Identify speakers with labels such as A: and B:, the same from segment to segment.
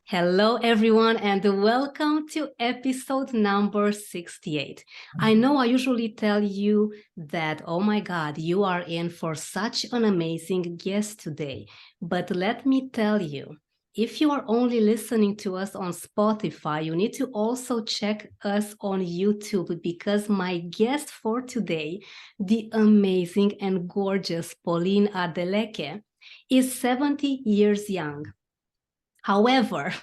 A: Hello, everyone, and welcome to episode number 68. I know I usually tell you that, oh my God, you are in for such an amazing guest today. But let me tell you, if you are only listening to us on Spotify, you need to also check us on YouTube because my guest for today, the amazing and gorgeous Pauline Adeleke, is 70 years young. However,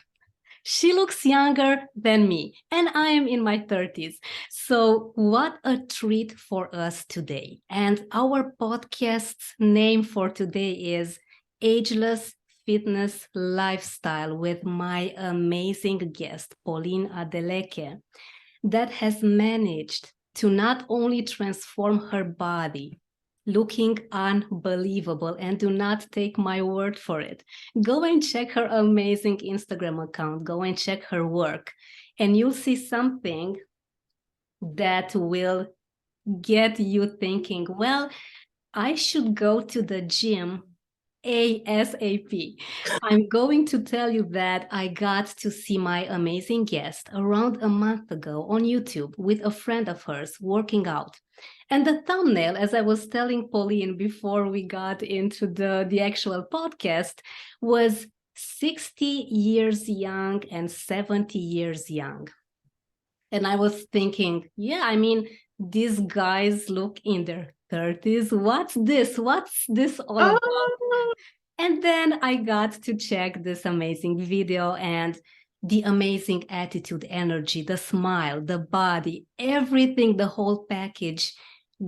A: she looks younger than me, and I am in my 30s. So, what a treat for us today. And our podcast's name for today is Ageless Fitness Lifestyle with my amazing guest, Pauline Adeleke, that has managed to not only transform her body, looking unbelievable, and do not take my word for it. Go and check her amazing Instagram account. Go and check her work, and you'll see something that will get you thinking, well, I should go to the gym ASAP. I'm going to tell you that I got to see my amazing guest around a month ago on YouTube with a friend of hers working out. And the thumbnail, as I was telling Pauline before we got into the actual podcast, was 60 years young and 70 years young. And I was thinking, yeah, I mean, these guys look in their 30s. What's this? What's this all about? And then I got to check this amazing video, and the amazing attitude, energy, the smile, the body, everything, the whole package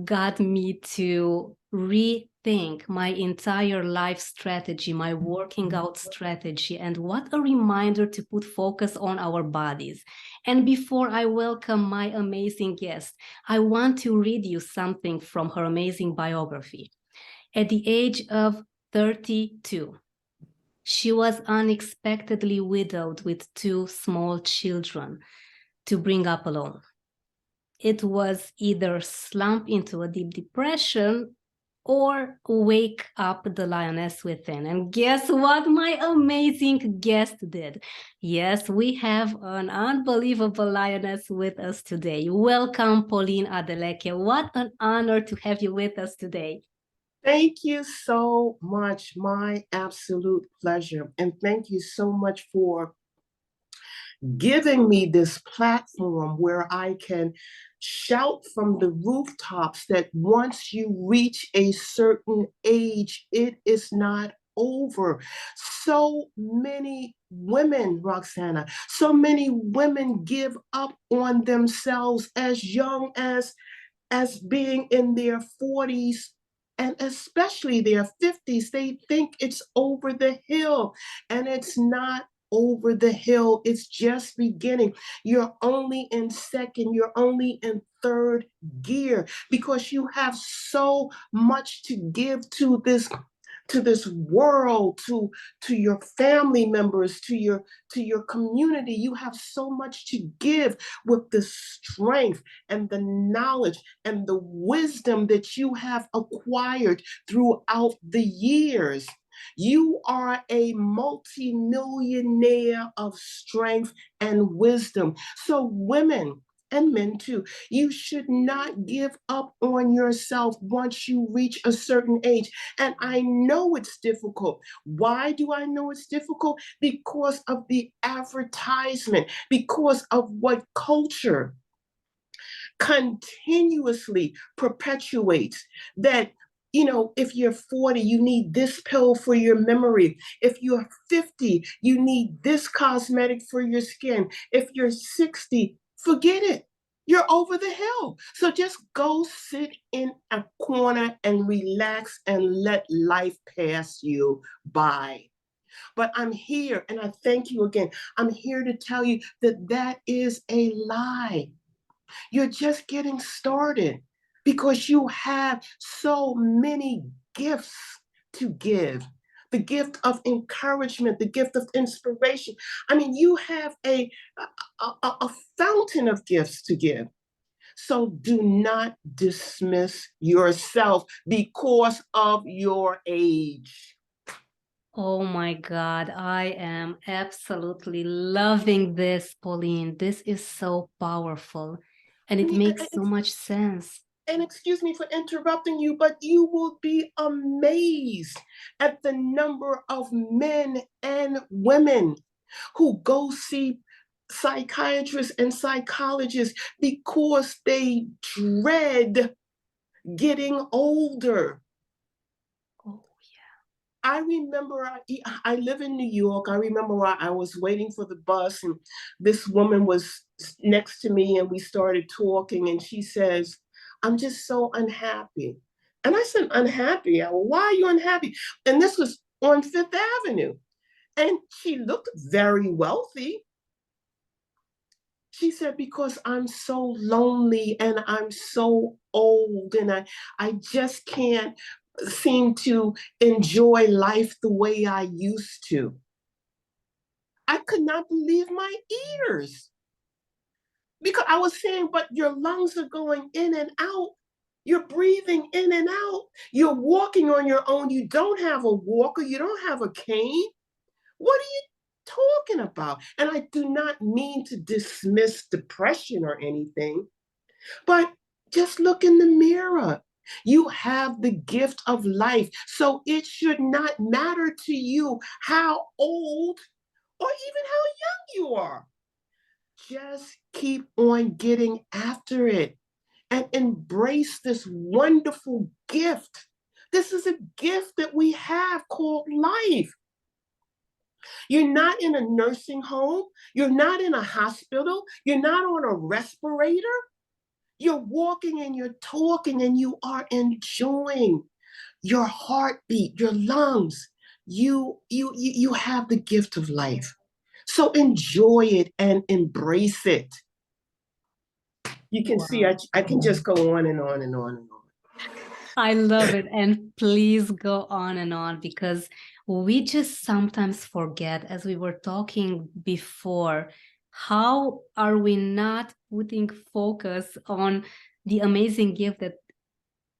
A: got me to rethink my entire life strategy, my working out strategy, and what a reminder to put focus on our bodies. And before I welcome my amazing guest, I want to read you something from her amazing biography. At the age of 32, she was unexpectedly widowed with 2 small children to bring up alone. It was either slump into a deep depression or wake up the lioness within. And guess what my amazing guest did? Yes, we have an unbelievable lioness with us today. Welcome, Pauline Adeleke. What an honor to have you with us today.
B: Thank you so much. My absolute pleasure. And thank you so much for giving me this platform where I can shout from the rooftops that once you reach a certain age, it is not over. So many women, Roxana, so many women give up on themselves as young as being in their 40s and especially their 50s. They think it's over the hill, and it's not over the hill. It's just beginning. You're only in second, you're only in third gear because you have so much to give to this world, to your family members, to your community. You have so much to give with the strength and the knowledge and the wisdom that you have acquired throughout the years. You are a multi-millionaire of strength and wisdom. So women and men too, you should not give up on yourself once you reach a certain age. And I know it's difficult. Why do I know it's difficult? Because of the advertisement, because of what culture continuously perpetuates, that if you're 40, you need this pill for your memory. If you're 50, you need this cosmetic for your skin. If you're 60, forget it. You're over the hill. So just go sit in a corner and relax and let life pass you by. But I'm here, and I thank you again. I'm here to tell you that that is a lie. You're just getting started because you have so many gifts to give. The gift of encouragement, the gift of inspiration. I mean, you have a fountain of gifts to give. So do not dismiss yourself because of your age.
A: Oh my God, I am absolutely loving this, Pauline. This is so powerful and
B: I
A: it
B: mean,
A: makes so much sense.
B: and excuse me for interrupting you, but you will be amazed at the number of men and women who go see psychiatrists and psychologists because they dread getting older.
A: Oh,
B: I remember I live in New York. I remember I was waiting for the bus, and this woman was next to me, and we started talking. And she says, "I'm just so unhappy." And I said, "Unhappy? Why are you unhappy?" And this was on Fifth Avenue. And she looked very wealthy. She said, "Because I'm so lonely and I'm so old, and I just can't seem to enjoy life the way I used to." I could not believe my ears because I was saying, "But your lungs are going in and out. You're breathing in and out. You're walking on your own. You don't have a walker. You don't have a cane. What are you talking about?" And I do not mean to dismiss depression or anything, but just look in the mirror. You have the gift of life. So it should not matter to you how old or even how young you are. Just keep on getting after it and embrace this wonderful gift. This is a gift that we have called life. You're not in a nursing home. You're not in a hospital. You're not on a respirator. You're walking and you're talking and you are enjoying your heartbeat, your lungs. You have the gift of life. So enjoy it and embrace it. You can see
A: wow.
B: I can just go on and on and on and on.
A: I love it. And please go on and on because we just sometimes forget, as we were talking before, how are we not putting focus on the amazing gift that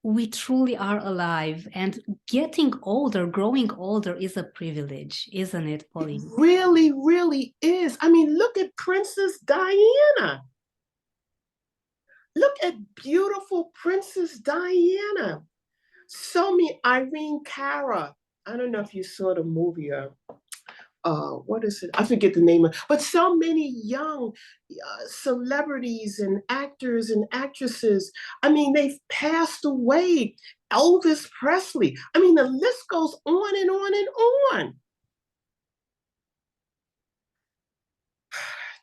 A: we truly are alive, and getting older, growing older is a privilege, isn't it,
B: It
A: Pauline?
B: really, really is. I mean, look at Princess Diana. Look at beautiful Princess Diana. So many, Irene Cara. I don't know if you saw the movie what is it? I forget the name of, but so many young celebrities and actors and actresses. I mean, they've passed away. Elvis Presley. I mean, the list goes on and on and on.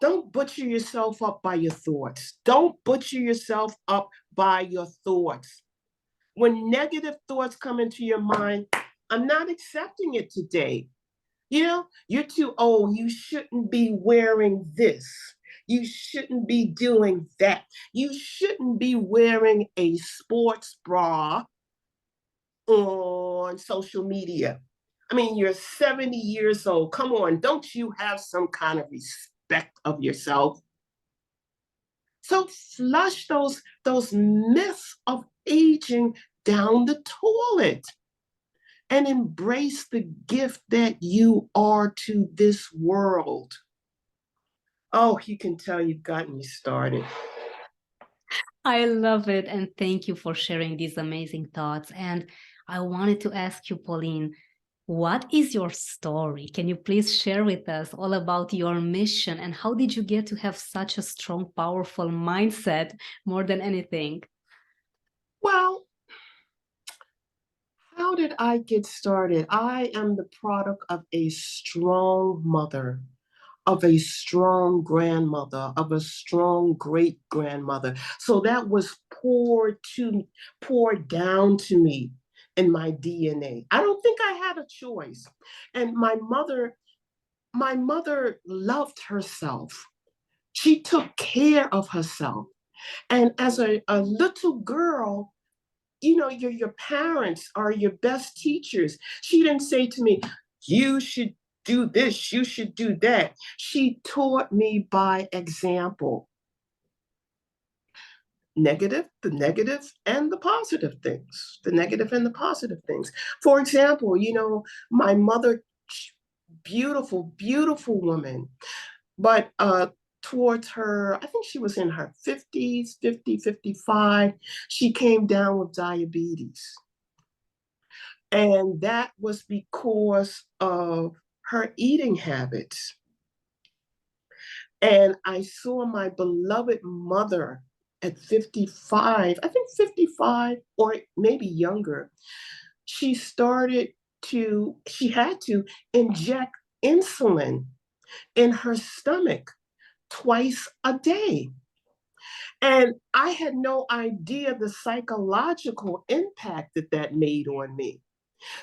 B: Don't butcher yourself up by your thoughts. Don't butcher yourself up by your thoughts. When negative thoughts come into your mind, I'm not accepting it today. You know, you're too old. You shouldn't be wearing this. You shouldn't be doing that. You shouldn't be wearing a sports bra on social media. I mean, you're 70 years old. Come on, don't you have some kind of respect of yourself? So flush those myths of aging down the toilet and embrace the gift that you are to this world. Oh, you can tell you've gotten me started.
A: I love it. And thank you for sharing these amazing thoughts. And I wanted to ask you, Pauline, what is your story? Can you please share with us all about your mission and how did you get to have such a strong, powerful mindset more than anything?
B: Well, how did I get started? I am the product of a strong mother, of a strong grandmother, of a strong great grandmother. So that was poured down to me in my DNA. I don't think I had a choice. And my mother loved herself. She took care of herself. And as a little girl, you know, your parents are your best teachers. She didn't say to me, "You should do this, you should do that." She taught me by example. The negative and the positive things, the negative and the positive things. For example, you know, my mother beautiful, beautiful woman. But towards her, I think she was in her 50s, 50, 55, she came down with diabetes. And that was because of her eating habits. And I saw my beloved mother at 55, I think 55 or maybe younger. She had to inject insulin in her stomach twice a day. And I had no idea the psychological impact that that made on me.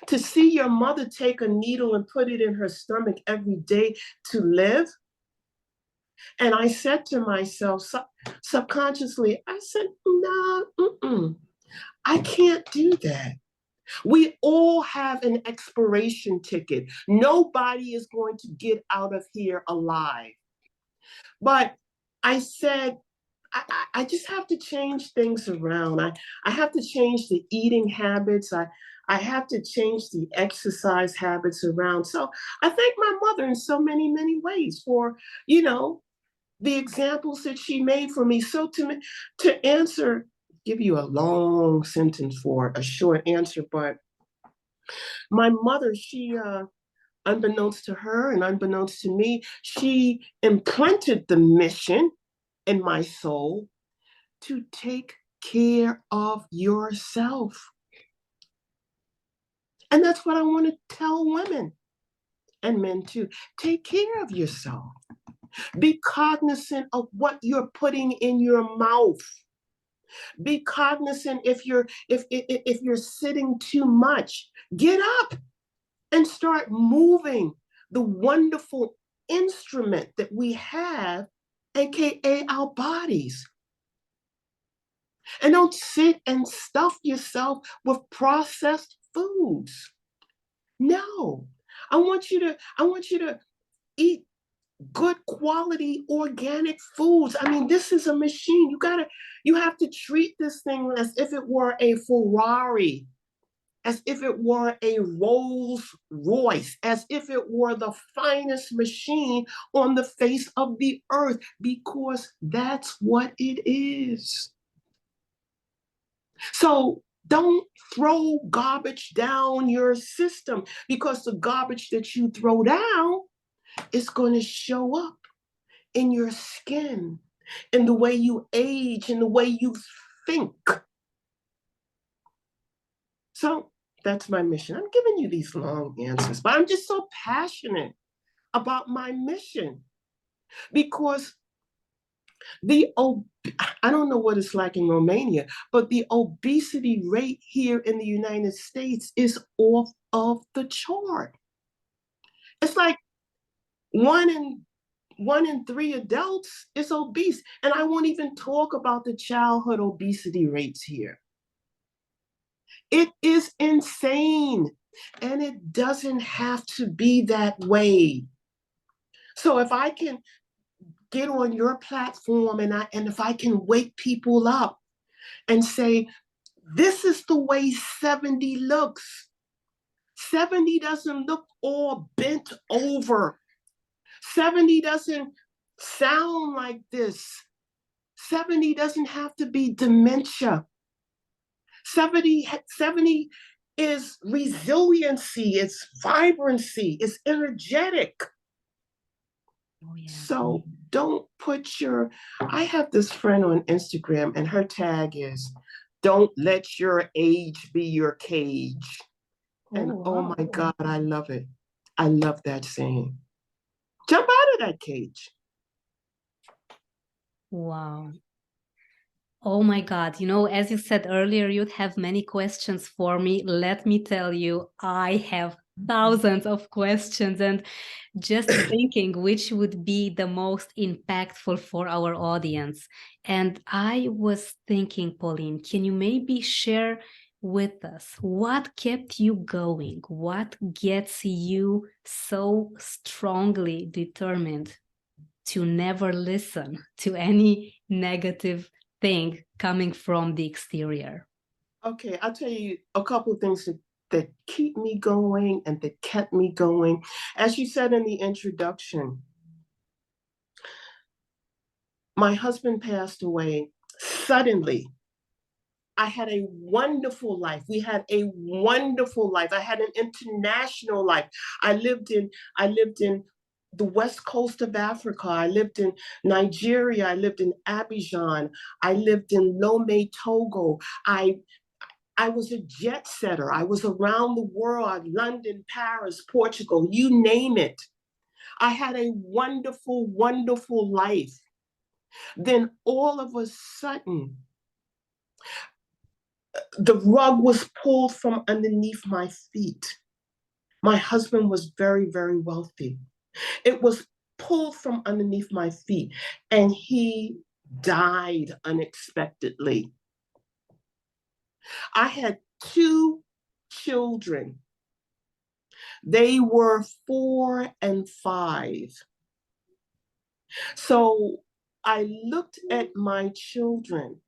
B: To see your mother take a needle and put it in her stomach every day to live. And I said to myself, subconsciously, I said, no, I can't do that. We all have an expiration ticket. Nobody is going to get out of here alive. But I said, I just have to change things around. I have to change the eating habits. I have to change the exercise habits around. So I thank my mother in so many, many ways for, the examples that she made for me. So to answer, give you a long sentence for a short answer, but my mother, she, unbeknownst to her and unbeknownst to me, she implanted the mission in my soul to take care of yourself. And that's what I want to tell women and men too. Take care of yourself. Be cognizant of what you're putting in your mouth. Be cognizant if you're sitting too much. Get up and start moving the wonderful instrument that we have, aka our bodies. And don't sit and stuff yourself with processed foods. No. I want you to eat good quality organic foods. I mean, this is a machine. You have to treat this thing as if it were a Ferrari, as if it were a Rolls Royce, as if it were the finest machine on the face of the earth, because that's what it is. So don't throw garbage down your system, because the garbage that you throw down is going to show up in your skin, in the way you age, in the way you think. So that's my mission. I'm giving you these long answers, but I'm just so passionate about my mission, because I don't know what it's like in Romania, but the obesity rate here in the United States is off of the chart. It's like one in 3 adults is obese. And I won't even talk about the childhood obesity rates here. It is insane. And it doesn't have to be that way. So if I can get on your platform and if I can wake people up and say, this is the way 70 looks. 70 doesn't look all bent over. 70 doesn't sound like this. 70 doesn't have to be dementia. 70 is resiliency, it's vibrancy, it's energetic. Oh, yeah. So don't I have this friend on Instagram and her tag is, don't let your age be your cage. And oh my God, I love it. I love that saying. Jump out of that cage.
A: Wow. Oh my God. As you said earlier, you'd have many questions for me. Let me tell you, I have thousands of questions, and just thinking which would be the most impactful for our audience. And I was thinking, Pauline, can you maybe share with us what kept you going? What gets you so strongly determined to never listen to any negative thing coming from the exterior?
B: Okay, I'll tell you a couple of things that keep me going and that kept me going. As you said in the introduction, my husband passed away suddenly. I had a wonderful life. We had a wonderful life. I had an international life. I lived in the west coast of Africa. I lived in Nigeria. I lived in Abidjan. I lived in Lomé, Togo. I was a jet setter. I was around the world, London, Paris, Portugal, you name it. I had a wonderful, wonderful life. Then all of a sudden, the rug was pulled from underneath my feet. My husband was very, very wealthy. It was pulled from underneath my feet, and he died unexpectedly. I had 2 children. They were 4 and 5. So I looked at my children.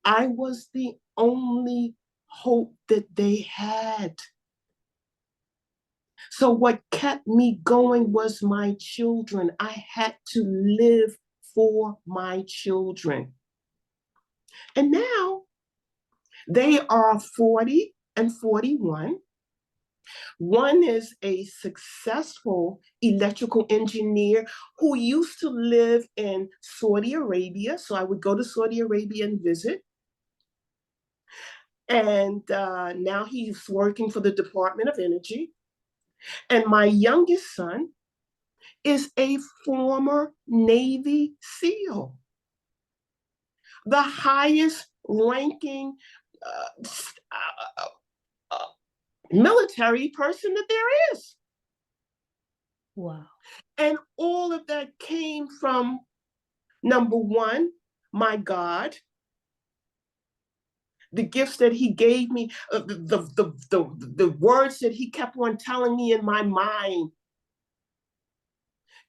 B: I was the only hope that they had. So what kept me going was my children. I had to live for my children. And now they are 40 and 41. One is a successful electrical engineer who used to live in Saudi Arabia. So I would go to Saudi Arabia and visit. And now he's working for the Department of Energy. And my youngest son is a former Navy SEAL, the highest ranking military person that there is.
A: Wow.
B: And all of that came from, number one, my God, the gifts that he gave me, the words that he kept on telling me in my mind.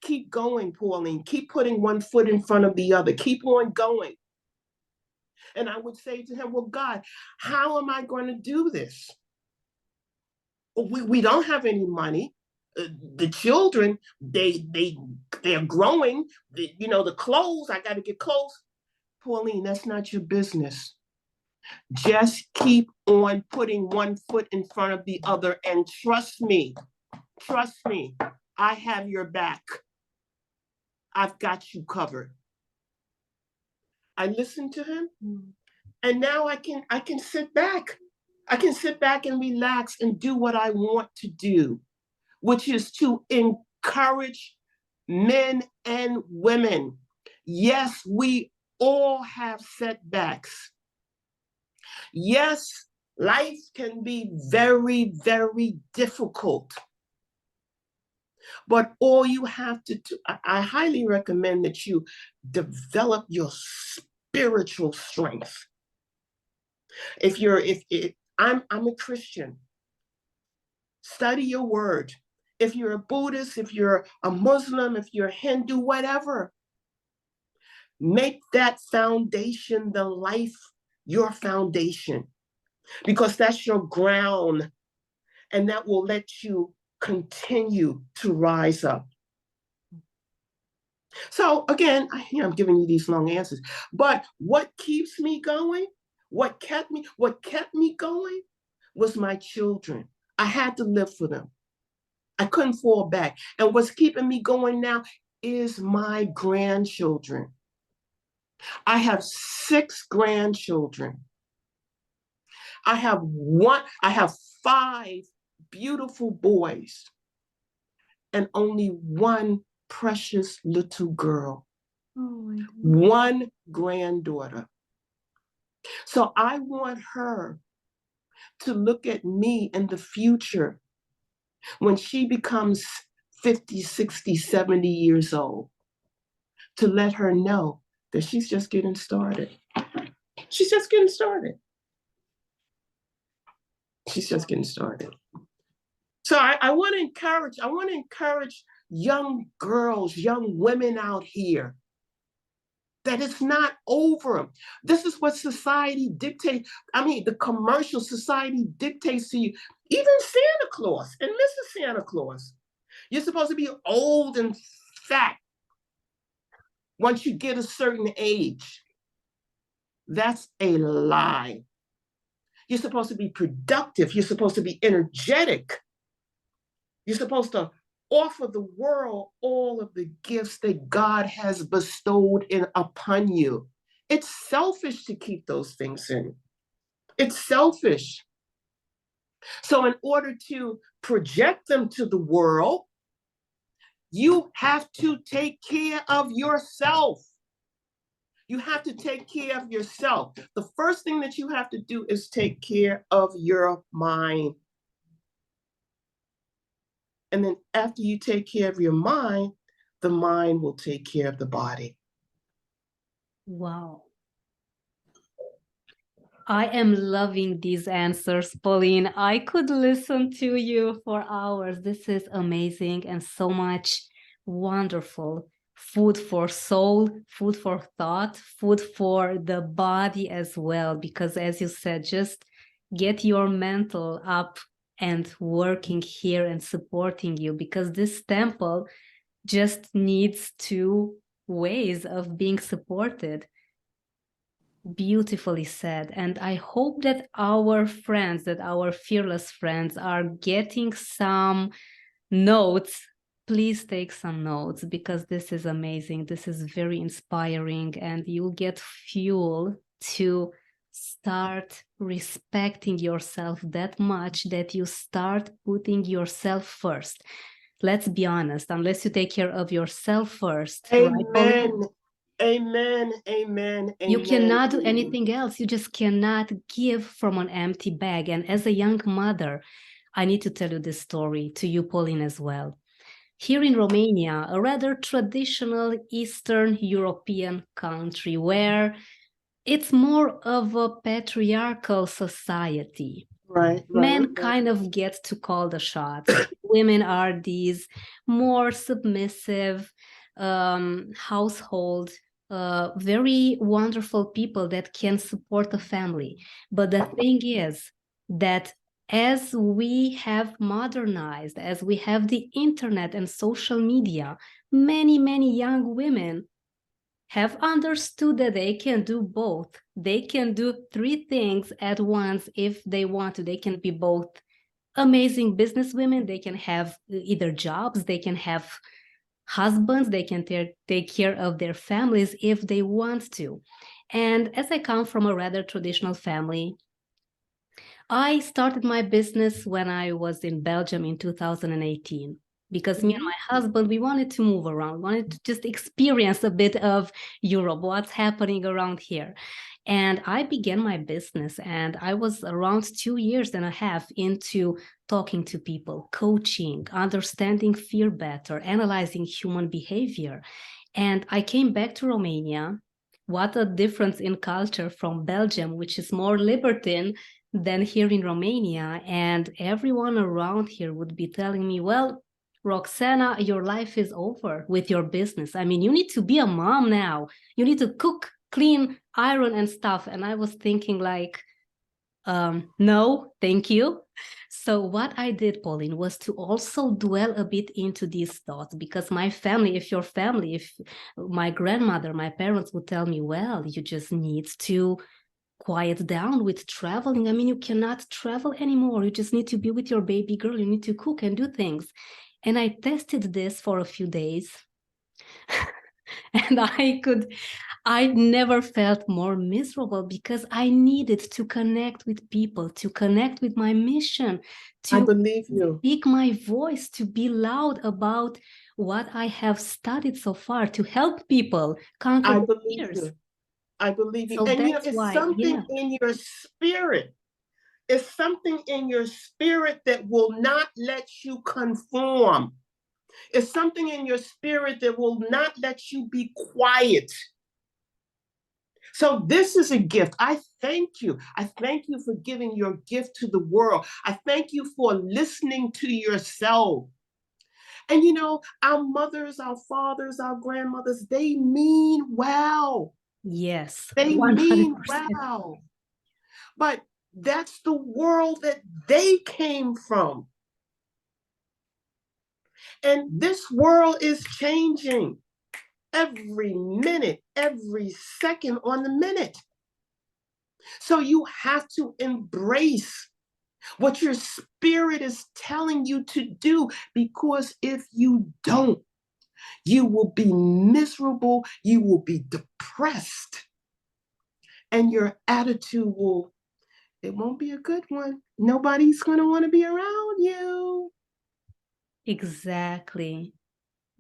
B: Keep going, Pauline. Keep putting one foot in front of the other. Keep on going. And I would say to him, well, God, how am I going to do this? We don't have any money. The children, they're growing. The clothes, I got to get clothes. Pauline, that's not your business. Just keep on putting one foot in front of the other, and trust me, I have your back. I've got you covered. I listened to him, and now I can sit back. I can sit back and relax and do what I want to do, which is to encourage men and women. Yes, we all have setbacks. Yes, life can be very, very difficult. But all you have to do, I highly recommend that you develop your spiritual strength. I'm a Christian, study your word. If you're a Buddhist, if you're a Muslim, if you're a Hindu, whatever, make that foundation the life, your foundation, because that's your ground, and that will let you continue to rise up. So again, I'm giving you these long answers, but what keeps me going, what kept me going was my children. I had to live for them. I couldn't fall back. And what's keeping me going now is my grandchildren. I have 6 grandchildren. I have 5 beautiful boys and only 1 precious little girl. Oh, 1 granddaughter. So I want her to look at me in the future when she becomes 50, 60, 70 years old, to let her know that she's just getting started. She's just getting started. She's just getting started. So I want to encourage young girls, young women out here. that it's not over. This is what society dictates. I mean, the commercial society dictates to you. Even Santa Claus and Mrs. Santa Claus. You're supposed to be old and fat once you get a certain age. That's a lie. You're supposed to be productive. You're supposed to be energetic. You're supposed to offer the world all of the gifts that God has bestowed upon you. It's selfish to keep those things in. It's selfish. So in order to project them to the world, you have to take care of yourself. You have to take care of yourself. The first thing that you have to do is take care of your mind. And then after you take care of your mind, the mind will take care of the body.
A: Wow. I am loving these answers, Pauline. I could listen to you for hours. This is amazing and so much wonderful. Food for soul, food for thought, food for the body as well. Because as you said, just get your mental up and working here and supporting you, because this temple just needs two ways of being supported. Beautifully said. And I hope that our friends, that our fearless friends are getting some notes. Please take some notes, because this is amazing. This is very inspiring, and you'll get fuel to start respecting yourself that much that you start putting yourself first. Let's be honest, unless you take care of yourself first,
B: Amen.
A: right, Pauline?
B: Amen. Amen.
A: You
B: Amen.
A: cannot do anything else. You just cannot give from an empty bag. And as a young mother, I need to tell you this story to you, Pauline, as well. Here in Romania, a rather traditional Eastern European country where it's more of a patriarchal society.
B: Right.
A: Men kind of get to call the shots. Women are these more submissive household, very wonderful people that can support a family. But the thing is that as we have modernized, as we have the internet and social media, many, many young women have understood that they can do both. They can do three things at once if they want to. They can be both amazing businesswomen, they can have either jobs, they can have husbands, they can take care of their families if they want to. And as I come from a rather traditional family, I started my business when I was in Belgium in 2018. Because me and my husband, we wanted to move around, wanted to just experience a bit of Europe, what's happening around here. And I began my business, and I was around 2.5 years into talking to people, coaching, understanding fear better, analyzing human behavior. And I came back to Romania. What a difference in culture from Belgium, which is more libertine than here in Romania. And everyone around here would be telling me, well, Roxana, your life is over with your business. I mean, you need to be a mom now. You need to cook, clean, iron and stuff. And I was thinking like, no, thank you. So what I did, Pauline, was to also dwell a bit into these thoughts, because my family, if my grandmother, my parents would tell me, well, you just need to quiet down with traveling. I mean, you cannot travel anymore. You just need to be with your baby girl. You need to cook and do things. And I tested this for a few days. And I never felt more miserable, because I needed to connect with people, to connect with my mission, to
B: I believe you.
A: speak my voice, to be loud about what I have studied so far, to help people conquer fears.
B: I believe you.
A: So
B: And
A: that's
B: it's
A: why,
B: something in your spirit. It's something in your spirit that will not let you conform. It's something in your spirit that will not let you be quiet. So this is a gift. I thank you. I thank you for giving your gift to the world. I thank you for listening to yourself. And our mothers, our fathers, our grandmothers, they mean well.
A: Yes,
B: They mean
A: 100%.
B: well. But that's the world that they came from. And this world is changing every minute, every second on the minute. So you have to embrace what your spirit is telling you to do, because if you don't, you will be miserable, you will be depressed, and your attitude it won't be a good one. Nobody's going to want to be around you.
A: Exactly.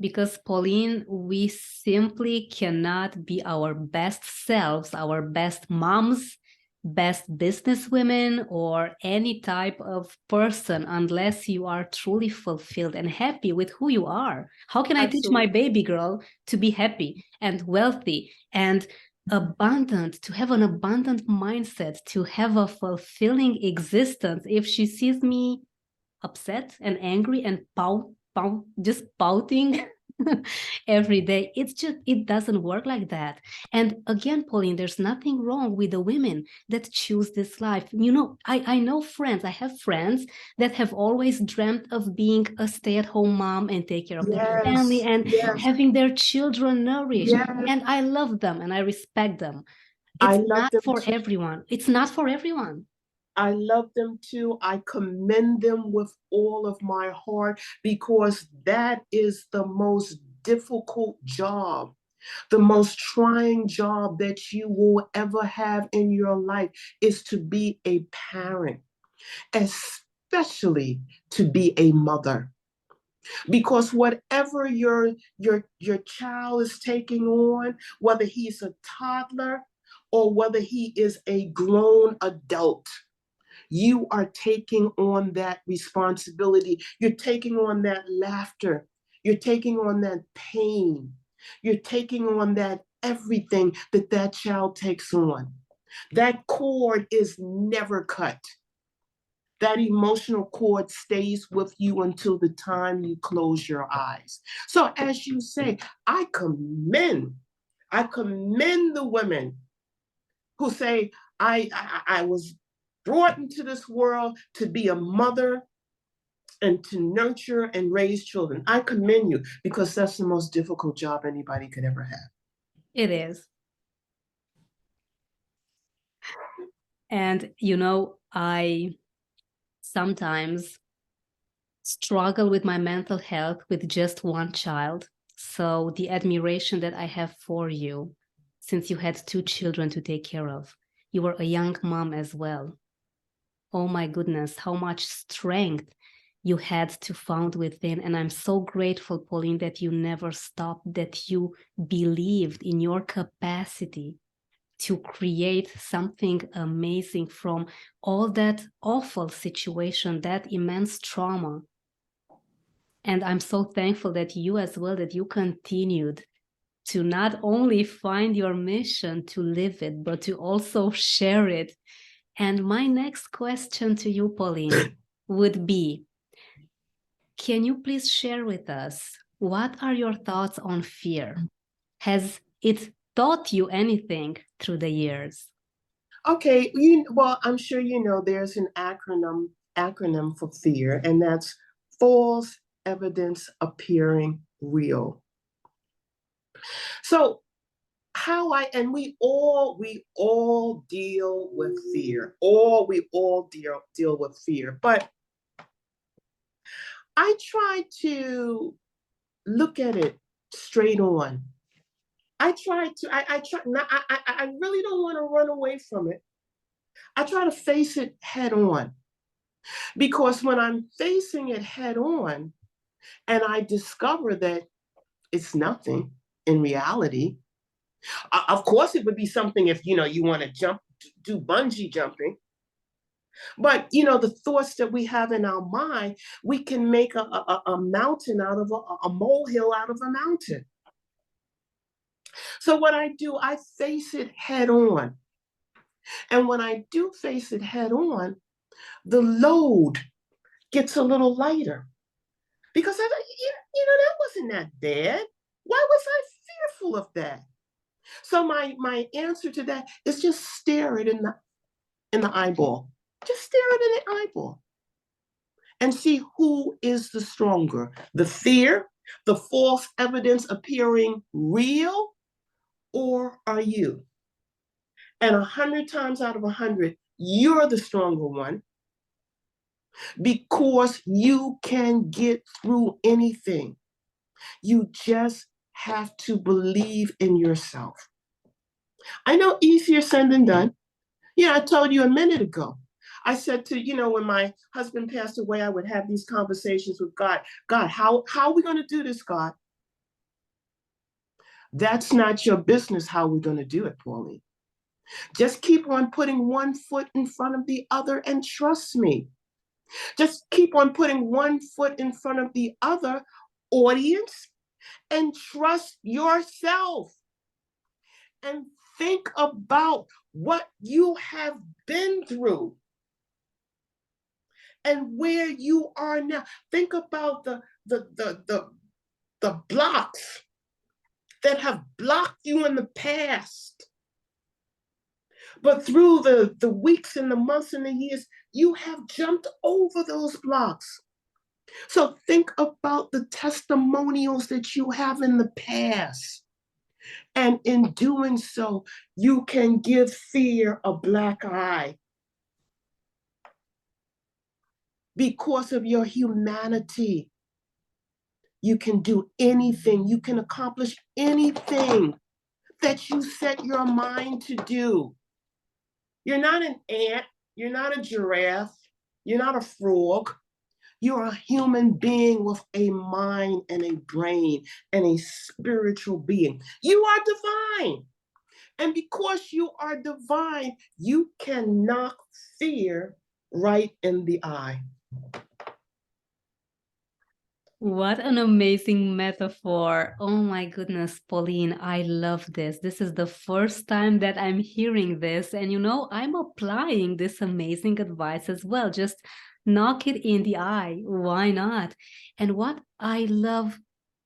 A: Because, Pauline, we simply cannot be our best selves, our best moms, best businesswomen, or any type of person unless you are truly fulfilled and happy with who you are. How can I teach my
B: Absolutely.
A: baby girl to be happy and wealthy and abundant, to have an abundant mindset, to have a fulfilling existence if she sees me upset and angry and just pouting every day? It doesn't work like that. And again, Pauline, there's nothing wrong with the women that choose this life. I know friends, I have friends that have always dreamt of being a stay-at-home mom and take care of their family
B: Yes,
A: and
B: yes,
A: having their children nourished.
B: yes.
A: And I love them and I respect them.
B: I
A: It's
B: love
A: not
B: them
A: for
B: too.
A: everyone. It's not for everyone.
B: I love them too. I commend them with all of my heart, because that is the most difficult job, the most trying job that you will ever have in your life, is to be a parent, especially to be a mother. Because whatever your child is taking on, whether he's a toddler or whether he is a grown adult, you are taking on that responsibility. You're taking on that laughter. You're taking on that pain. You're taking on that everything that child takes on. That cord is never cut. That emotional cord stays with you until the time you close your eyes. So as you say, I commend the women who say, I was brought into this world to be a mother and to nurture and raise children. I commend you, because that's the most difficult job anybody could ever have.
A: It is. And I sometimes struggle with my mental health with just one child. So the admiration that I have for you, since you had two children to take care of, you were a young mom as well. Oh my goodness, how much strength you had to found within. And I'm so grateful, Pauline, that you never stopped, that you believed in your capacity to create something amazing from all that awful situation, that immense trauma. And I'm so thankful that you as well, that you continued to not only find your mission to live it, but to also share it. And my next question to you, Pauline, would be, can you please share with us, what are your thoughts on fear? Has it taught you anything through the years?
B: Okay, well, I'm sure there's an acronym for fear, and that's false evidence appearing real. So we all deal with fear, or we all deal with fear, but I try to look at it straight on. I really don't want to run away from it. I try to face it head on, because when I'm facing it head on and I discover that it's nothing in reality, of course it would be something if you want to do bungee jumping. But the thoughts that we have in our mind, we can make a mountain out of a molehill out of a mountain. So what I do, I face it head on. And when I do face it head on, the load gets a little lighter, because That wasn't that bad. Why was I fearful of that? So my answer to that is just stare it in the eyeball. Just stare it in the eyeball and see who is the stronger. The fear, the false evidence appearing real, or are you? And 100 times out of 100, you're the stronger one because you can get through anything. You just have to believe in yourself. I know easier said than done. Yeah, I told you a minute ago. I said when my husband passed away, I would have these conversations with God. God, how are we going to do this, God? That's not your business how we're going to do it, Pauline. Just keep on putting one foot in front of the other and trust me. Just keep on putting one foot in front of the other, audience, and trust yourself. And think about what you have been through and where you are now. Think about the blocks that have blocked you in the past. But through the weeks and the months and the years, you have jumped over those blocks. So think about the testimonials that you have in the past. And in doing so, you can give fear a black eye because of your humanity. You can do anything. You can accomplish anything that you set your mind to do. You're not an ant. You're not a giraffe. You're not a frog. You're a human being with a mind and a brain and a spiritual being. You are divine. And because you are divine, you can knock fear right in the eye.
A: What an amazing metaphor. Oh my goodness, Pauline, I love this. This is the first time that I'm hearing this. And I'm applying this amazing advice as well. Just knock it in the eye. Why not? And what I love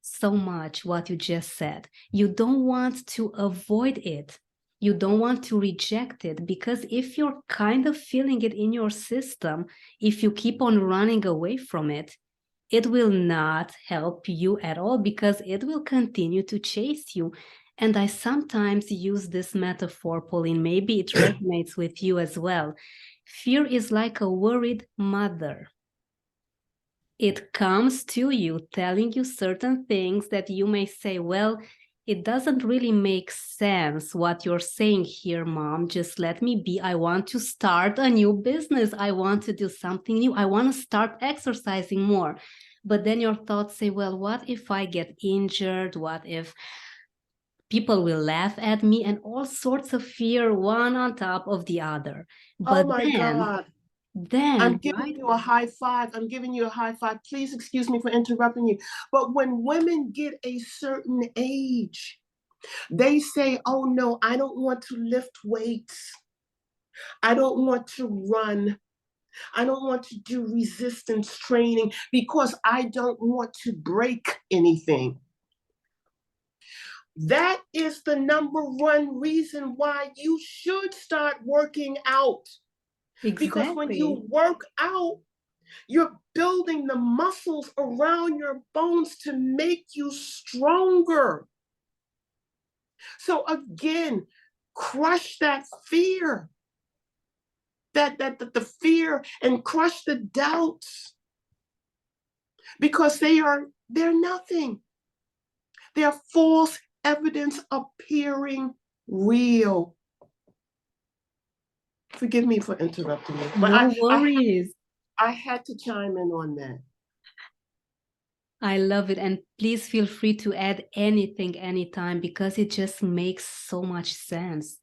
A: so much, what you just said, you don't want to avoid it. You don't want to reject it, because if you're kind of feeling it in your system, if you keep on running away from it, it will not help you at all, because it will continue to chase you. And I sometimes use this metaphor, Pauline, maybe it resonates with you as well. Fear is like a worried mother. It comes to you telling you certain things that you may say, well, it doesn't really make sense what you're saying here, mom. Just let me be. I want to start a new business. I want to do something new. I want to start exercising more. But then your thoughts say, well, what if I get injured? What if people will laugh at me? And all sorts of fear, one on top of the other. But
B: Oh my God. I'm giving
A: right?
B: you a high five. I'm giving you a high five. Please excuse me for interrupting you. But when women get a certain age, they say, oh no, I don't want to lift weights. I don't want to run. I don't want to do resistance training because I don't want to break anything. That is the number one reason why you should start working out.
A: Exactly.
B: Because when you work out, you're building the muscles around your bones to make you stronger. So again, crush that fear, that the fear, and crush the doubts, because they're nothing. They're false evidence appearing real. Forgive me for interrupting you, but
A: no worries.
B: I had to chime in on that.
A: I love it. And please feel free to add anything anytime, because it just makes so much sense.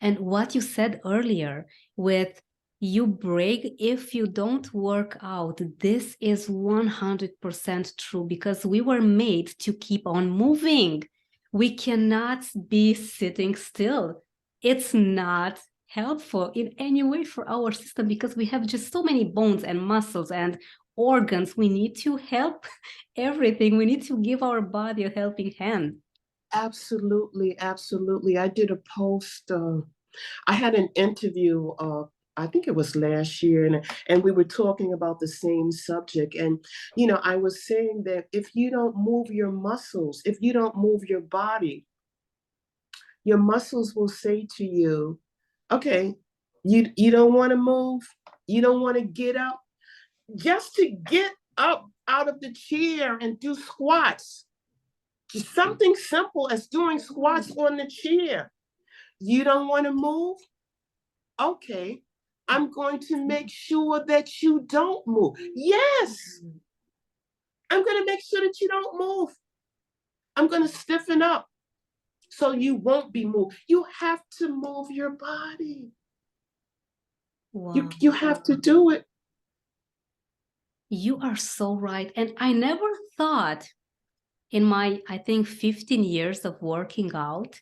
A: And what you said earlier with you break if you don't work out, this is 100% true, because we were made to keep on moving. We cannot be sitting still. It's not helpful in any way for our system, because we have just so many bones and muscles and organs. We need to help everything. We need to give our body a helping hand.
B: Absolutely, absolutely. I did a post. I had an interview. I think it was last year, and we were talking about the same subject. And I was saying that if you don't move your muscles, if you don't move your body, your muscles will say to you, "Okay, you don't want to move, you don't want to get up, just to get up out of the chair and do squats." Something simple as doing squats on the chair. You don't want to move? Okay, I'm going to make sure that you don't move. Yes, I'm going to make sure that you don't move. I'm going to stiffen up so you won't be moved. You have to move your body.
A: Wow.
B: You have to do it.
A: You are so right. And I never thought in my, I think, 15 years of working out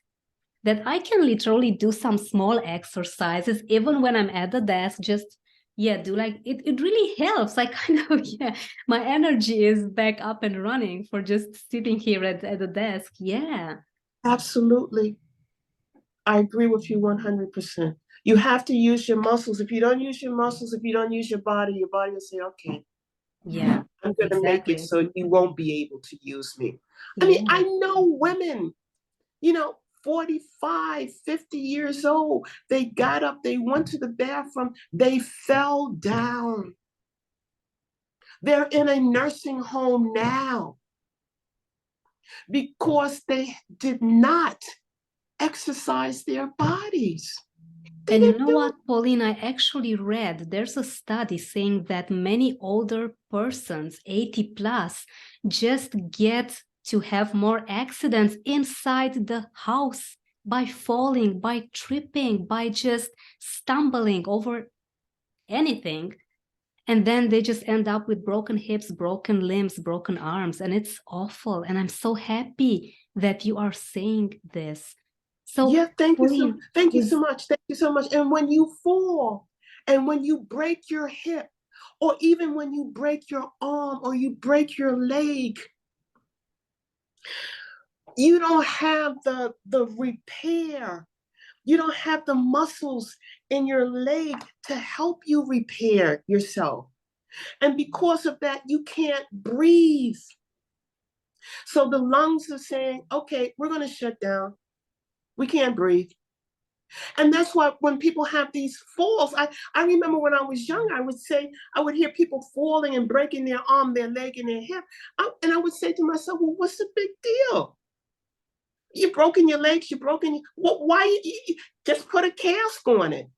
A: that I can literally do some small exercises even when I'm at the desk, just do like it really helps. I kind of my energy is back up and running for just sitting here at the desk. Yeah.
B: Absolutely. I agree with you 100%. You have to use your muscles. If you don't use your muscles, if you don't use your body will say, okay,
A: Yeah,
B: I'm going to make it
A: exactly.
B: so you won't be able to use me. I
A: Yeah.
B: mean, I know women, 45, 50 years old, they got up, they went to the bathroom, they fell down. They're in a nursing home now because they did not exercise their bodies. They
A: And you
B: didn't
A: know
B: do
A: what,
B: it.
A: Pauline, I actually read there's a study saying that many older persons, 80 plus, just get to have more accidents inside the house by falling, by tripping, by just stumbling over anything. And then they just end up with broken hips, broken limbs, broken arms. And it's awful. And I'm so happy that you are saying this. So,
B: Yeah, thank you so
A: Pauline,
B: thank you so
A: is
B: much. Thank you so much. And when you fall and when you break your hip, or even when you break your arm or you break your leg, you don't have the repair. You don't have the muscles in your leg to help you repair yourself. And because of that, you can't breathe. So the lungs are saying, okay, we're going to shut down. We can't breathe. And that's why when people have these falls, I remember when I was young, I would hear people falling and breaking their arm, their leg, and their hip. And I would say to myself, well, what's the big deal? You've broken your legs, why just put a cast on it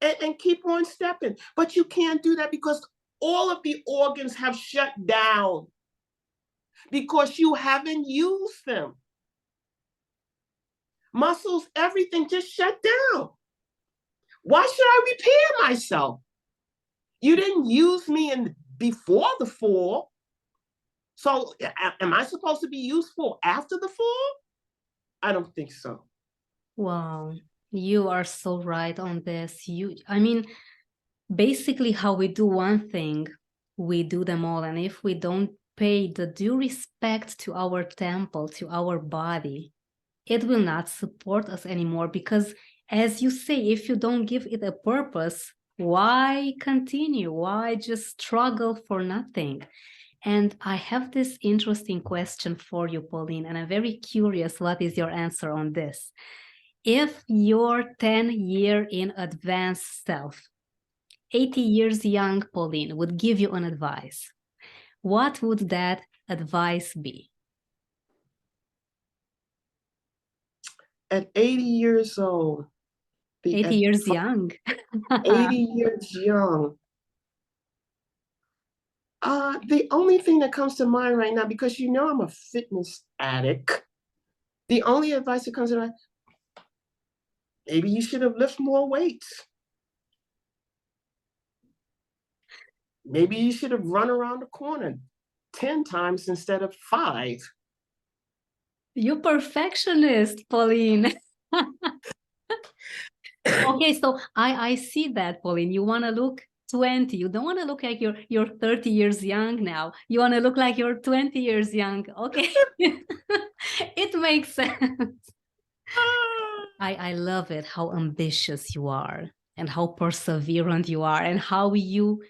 B: and keep on stepping. But you can't do that because all of the organs have shut down because you haven't used them. Muscles, everything just shut down. Why should I repair myself? You didn't use me before the fall. So am I supposed to be useful after the fall? I don't think so.
A: wow, you are so right on this. I mean, basically how we do one thing, we do them all. And if we don't pay the due respect to our temple, to our body, it will not support us anymore. Because as you say, if you don't give it a purpose, why continue? Why just struggle for nothing? And I have this interesting question for you, Pauline, and I'm very curious what is your answer on this. If your 10-year in advance self, 80 years young Pauline, would give you an advice, what would that advice be?
B: At 80 years old,
A: 80 years young.
B: 80 years young, the only thing that comes to mind right now, because I'm a fitness addict, the only advice that comes to mind, maybe you should have lifted more weights. Maybe you should have run around the corner 10 times instead of 5.
A: You perfectionist, Pauline. Okay, so I see that, Pauline. You want to look 20. You don't want to look like you're 30 years young now. You want to look like you're 20 years young. Okay. It makes sense. I love it, how ambitious you are and how perseverant you are and how you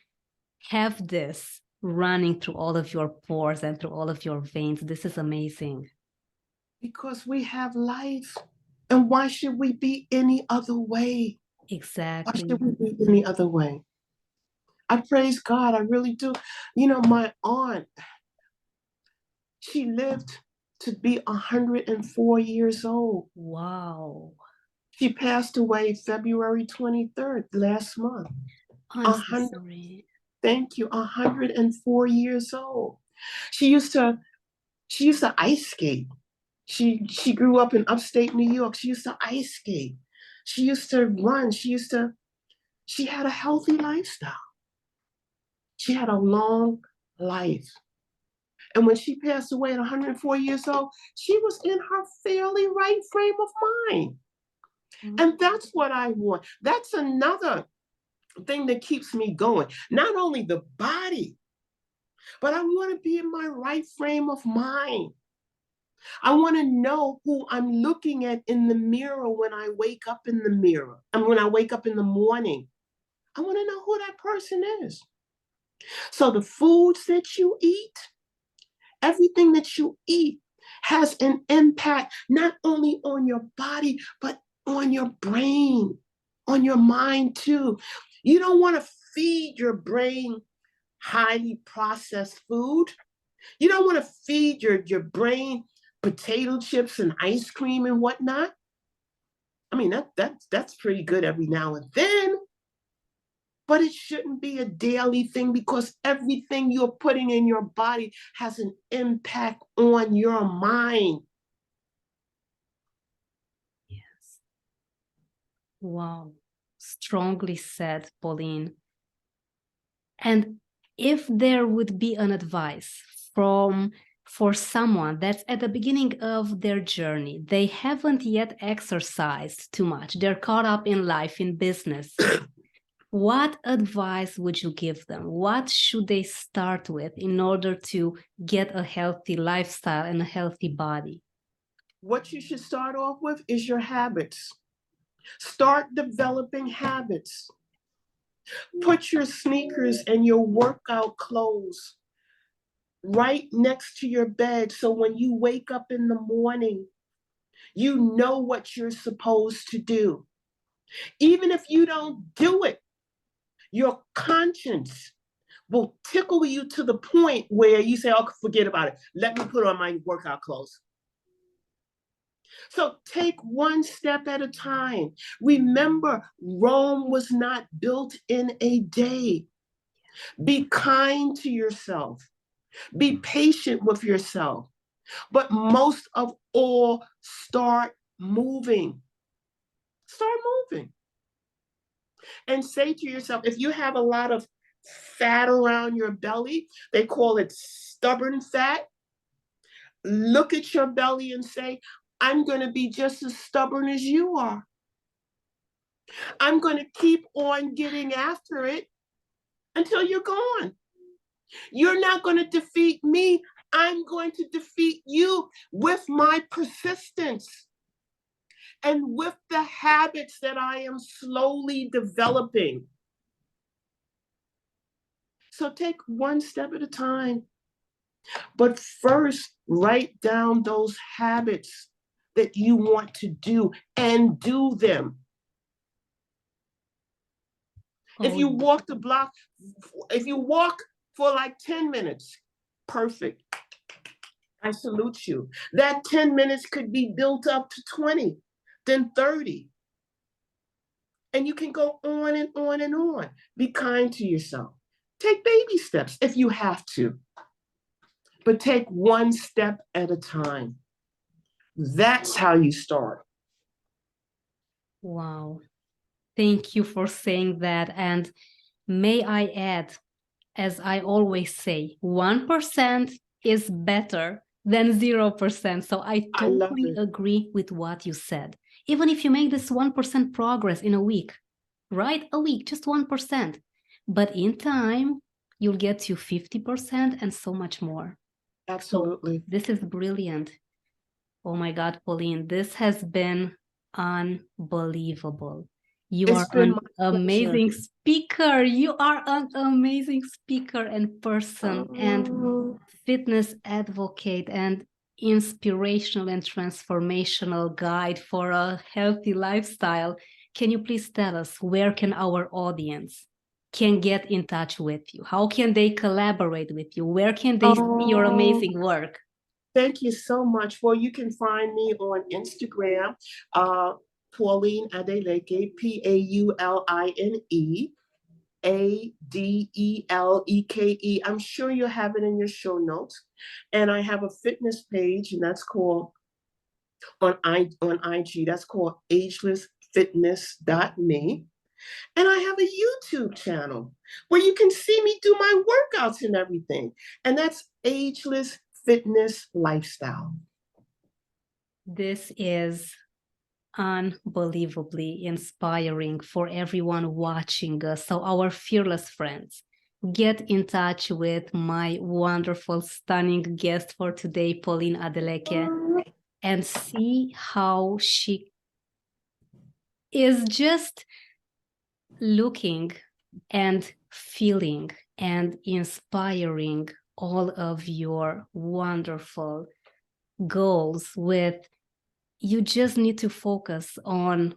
A: have this running through all of your pores and through all of your veins. This is amazing.
B: Because we have life. And why should we be any other way?
A: Exactly.
B: Why should we be any other way? I praise God. I really do. You know, my aunt, she lived to be 104 years old.
A: Wow.
B: She passed away February 23rd, last month.
A: I'm so sorry.
B: Thank you. 104 years old. She used to ice skate. She grew up in upstate New York. She used to ice skate. She used to run. She had a healthy lifestyle. She had a long life. And when she passed away at 104 years old, she was in her fairly right frame of mind. And that's what I want. That's another thing that keeps me going. Not only the body, but I want to be in my right frame of mind. I want to know who I'm looking at in the mirror when I wake up in the mirror. And when I wake up in the morning, I want to know who that person is. So the foods that you eat, everything that you eat has an impact not only on your body, but on your brain, on your mind too. You don't want to feed your brain highly processed food. You don't want to feed your brain potato chips and ice cream and whatnot. I mean, that's pretty good every now and then, but it shouldn't be a daily thing because everything you're putting in your body has an impact on your mind.
A: Yes. Wow. Strongly said, Pauline. And if there would be an advice for someone that's at the beginning of their journey, they haven't yet exercised too much, they're caught up in life, in business, what advice would you give them? What should they start with in order to get a healthy lifestyle and a healthy body?
B: What you should start off with is your habits. Start developing habits. Put your sneakers and your workout clothes right next to your bed so when you wake up in the morning, you know what you're supposed to do. Even if you don't do it, your conscience will tickle you to the point where you say, oh, forget about it. Let me put on my workout clothes. So take one step at a time. Remember, Rome was not built in a day. Be kind to yourself. Be patient with yourself. But most of all, start moving. Start moving. And say to yourself, if you have a lot of fat around your belly, they call it stubborn fat. Look at your belly and say, I'm going to be just as stubborn as you are. I'm going to keep on getting after it until you're gone. You're not going to defeat me. I'm going to defeat you with my persistence and with the habits that I am slowly developing. So take one step at a time. But first, write down those habits that you want to do and do them. If you walk the block, if you walk for like 10 minutes, perfect. I salute you. That 10 minutes could be built up to 20, then 30. And you can go on and on and on. Be kind to yourself. Take baby steps if you have to, but take one step at a time. That's how you start.
A: Wow. Thank you for saying that. And may I add, as I always say, 1% is better than 0%. So I totally agree with what you said. Even if you make this 1% progress in a week, right? A week, just 1%. But in time, you'll get to 50% and so much more.
B: Absolutely.
A: So this is brilliant. Oh my God, Pauline, this has been unbelievable. You are an amazing speaker. You are an amazing speaker and person and fitness advocate and inspirational and transformational guide for a healthy lifestyle. Can you please tell us where can our audience can get in touch with you? How can they collaborate with you? Where can they see your amazing work?
B: Thank you so much. Well, you can find me on Instagram, Pauline Adeleke, Pauline Adeleke. I'm sure you'll have it in your show notes. And I have a fitness page, and that's called on IG. That's called agelessfitness.me. And I have a YouTube channel where you can see me do my workouts and everything. And that's Ageless Fitness Lifestyle.
A: This is unbelievably inspiring for everyone watching us. So our fearless friends, get in touch with my wonderful, stunning guest for today, Pauline Adeleke, and see how she is just looking and feeling and inspiring all of your wonderful goals with you just need to focus on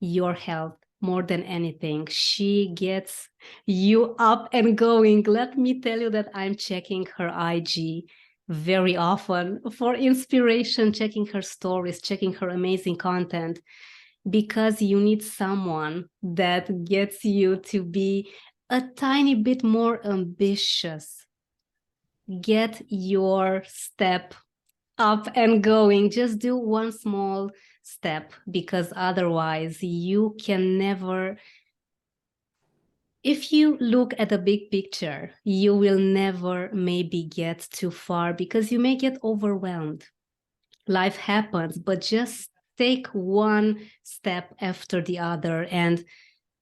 A: your health more than anything. She gets you up and going. Let me tell you that I'm checking her IG very often for inspiration, checking her stories, checking her amazing content, because you need someone that gets you to be a tiny bit more ambitious. Get your step up and going. Just do one small step, because otherwise you can never, if you look at the big picture, you will never maybe get too far because you may get overwhelmed. Life happens, but just take one step after the other. And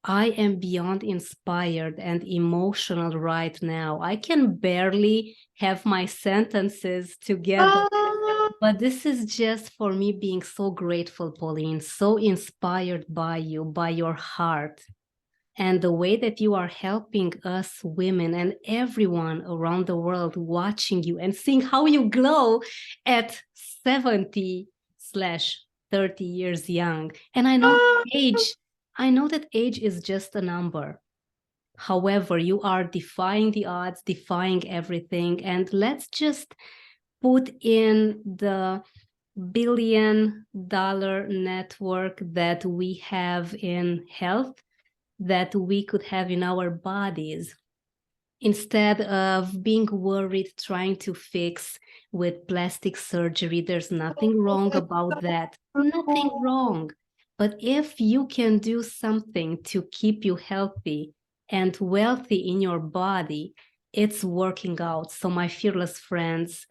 A: I am beyond inspired and emotional right now. I can barely have my sentences together. But this is just for me being so grateful, Pauline, so inspired by you, by your heart, and the way that you are helping us women and everyone around the world watching you and seeing how you glow at 70 slash 30 years young. And I know that age is just a number. However, you are defying the odds, defying everything. And let's just put in the $1 billion network that we have in health, that we could have in our bodies, instead of being worried trying to fix with plastic surgery. There's nothing wrong about that. Nothing wrong. But if you can do something to keep you healthy and wealthy in your body, it's working out. So my fearless friends,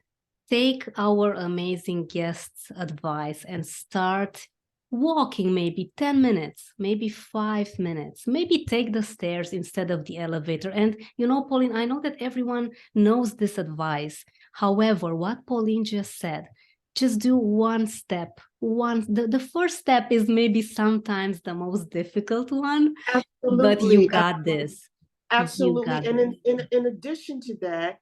A: take our amazing guests' advice and start walking maybe 10 minutes, maybe 5 minutes, maybe take the stairs instead of the elevator. And you know, Pauline, I know that everyone knows this advice. However, what Pauline just said, just do one step. The first step is maybe sometimes the most difficult one. Absolutely. But you got this.
B: Absolutely. And in addition to that,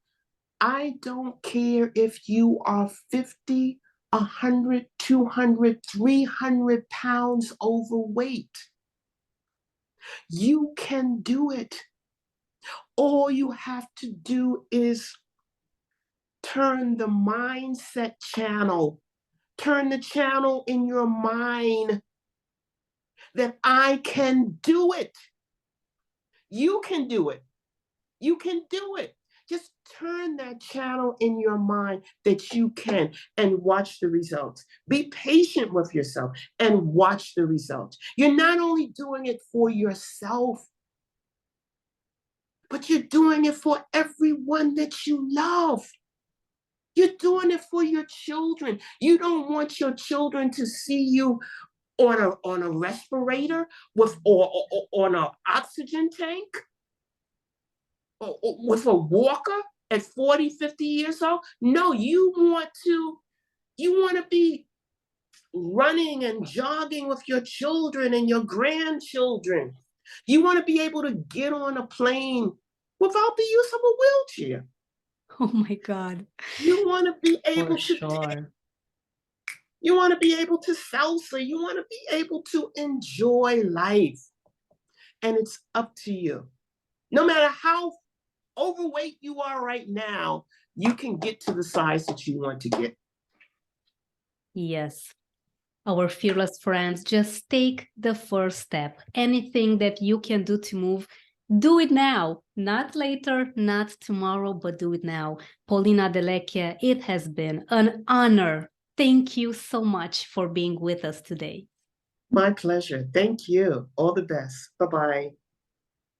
B: I don't care if you are 50, 100, 200, 300 pounds overweight. You can do it. All you have to do is turn the mindset channel. Turn the channel in your mind that I can do it. You can do it. You can do it. Just turn that channel in your mind that you can and watch the results. Be patient with yourself and watch the results. You're not only doing it for yourself, but you're doing it for everyone that you love. You're doing it for your children. You don't want your children to see you on a respirator with or on an oxygen tank. with a walker at 40, 50 years old. No, you want to be running and jogging with your children and your grandchildren. You want to be able to get on a plane without the use of a wheelchair.
A: Oh my God.
B: You want to be able
A: For sure.
B: You want to be able to salsa. You want to be able to enjoy life. And it's up to you. No matter how overweight you are right now, you can get to the size that you want to get.
A: Yes. Our fearless friends, just take the first step. Anything that you can do to move, do it now. Not later, not tomorrow, but do it now. Pauline Adeleke, it has been an honor. Thank you so much for being with us today.
B: My pleasure. Thank you. All the best. Bye-bye.